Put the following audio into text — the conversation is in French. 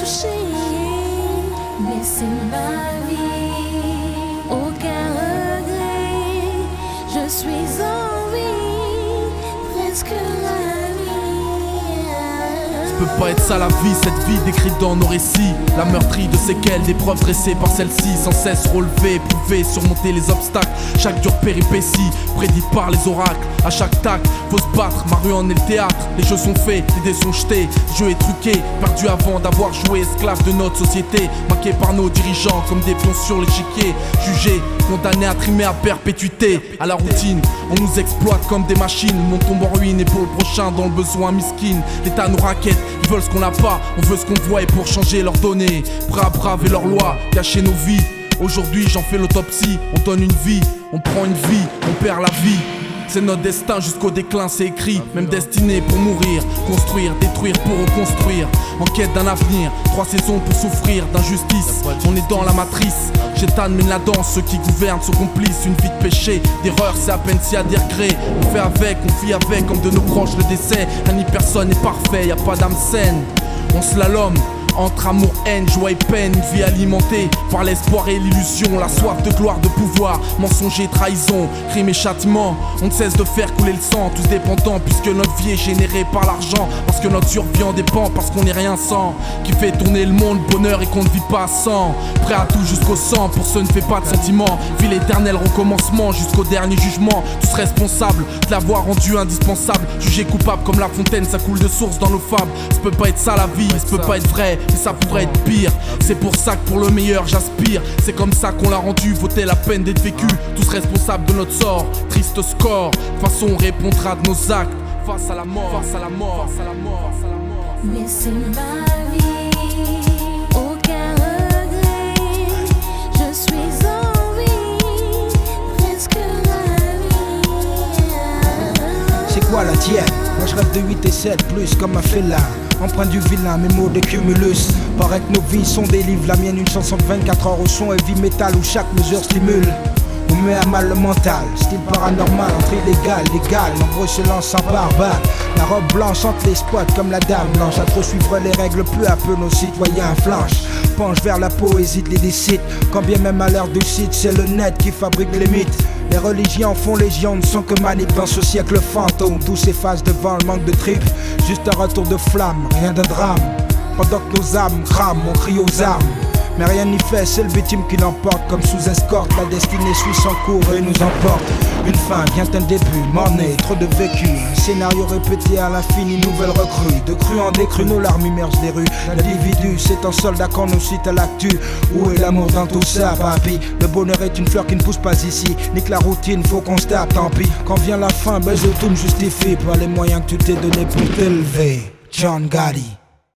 touché, mais c'est ma vie. Aucun regret, je suis en vie, presque ravie. Peut pas être ça la vie, cette vie décrite dans nos récits. La meurtrie de séquelles, des preuves dressées par celle-ci. Sans cesse relever, prouver, surmonter les obstacles. Chaque dure péripétie, prédite par les oracles. À chaque tac, faut se battre, ma rue en est le théâtre. Les jeux sont faits, les dés sont jetés. Le jeu est truqué, perdu avant d'avoir joué. Esclave de notre société, maqués par nos dirigeants comme des pions sur l'échiquier. Jugés, condamnés à trimer à perpétuité. À la routine, on nous exploite comme des machines. Le monde tombe en ruine et pour le prochain dans le besoin miskin. L'État nous raquette. Ils veulent ce qu'on n'a pas, on veut ce qu'on voit et pour changer leurs données, prêts à braver leurs lois, cacher nos vies. Aujourd'hui j'en fais l'autopsie, on donne une vie, on prend une vie, on perd la vie. C'est notre destin jusqu'au déclin, c'est écrit, même destiné pour mourir, construire, détruire pour reconstruire. En quête d'un avenir, 3 saisons pour souffrir d'injustice. On est dans la matrice, Chétan mène la danse, ceux qui gouvernent sont complices. Une vie de péché, d'erreur, c'est à peine si à dire gré. On fait avec, on vit avec, comme de nos proches le décès. Ni personne n'est parfait, y a pas d'âme saine. On slalom entre amour, haine, joie et peine, une vie alimentée par l'espoir et l'illusion, la soif de gloire, de pouvoir, mensonge et trahison, crime et châtiment. On ne cesse de faire couler le sang, tous dépendants, puisque notre vie est générée par l'argent, parce que notre survie en dépend, parce qu'on n'est rien sans. Qui fait tourner le monde, bonheur et qu'on ne vit pas sans. Prêt à tout jusqu'au sang, pour ceux ne fait pas de sentiments. Vie l'éternel recommencement jusqu'au dernier jugement. Tous responsables de l'avoir rendu indispensable. Jugé coupable comme la fontaine, ça coule de source dans nos fables. Ça peut pas être ça la vie, ça peut pas être vrai. Mais ça pourrait être pire, c'est pour ça que pour le meilleur j'aspire. C'est comme ça qu'on l'a rendu, vaut-elle la peine d'être vécu. Tous responsables de notre sort, triste score. De toute façon on répondra de nos actes. Face à la mort, face à la mort, face à la mort, face à la mort. Mais c'est ma vie, aucun regret, je suis en vie, presque ravie. C'est quoi la tienne? Moi je rêve de 8 et 7 plus comme un félin. Empreinte du vilain, mes mots des cumulus. Paraît que nos vies sont des livres, la mienne une chanson de 24 heures au son heavy metal où chaque mesure stimule. On met à mal le mental, style paranormal, entre illégal, légal, nombreux se lancent en barbare. La robe blanche entre les spots comme la dame blanche. À trop suivre les règles, peu à peu nos citoyens flanchent. Penche vers la poésie de l'illicite, quand bien même à l'heure du site, c'est le net qui fabrique les mythes. Les religions font légion, ne sont que manip dans ce siècle fantôme. Tout s'efface devant le manque de tripes, juste un retour de flamme, rien de drame. Pendant que nos âmes crament, on crie aux armes. Mais rien n'y fait, c'est le victime qui l'emporte. Comme sous escorte, la destinée suit son cours et nous emporte. Une fin vient un début, morné, trop de vécu. Un scénario répété à l'infini, nouvelle recrue. De cru en décru, nos larmes immergent des rues. L'individu, c'est un soldat qu'on nous cite à l'actu. Où est l'amour dans tout ça, papy? Le bonheur est une fleur qui ne pousse pas ici. Nique la routine, faut qu'on se tape, tant pis. Quand vient la fin, ben je tout me justifie. Par les moyens que tu t'es donné pour t'élever. John Gotti.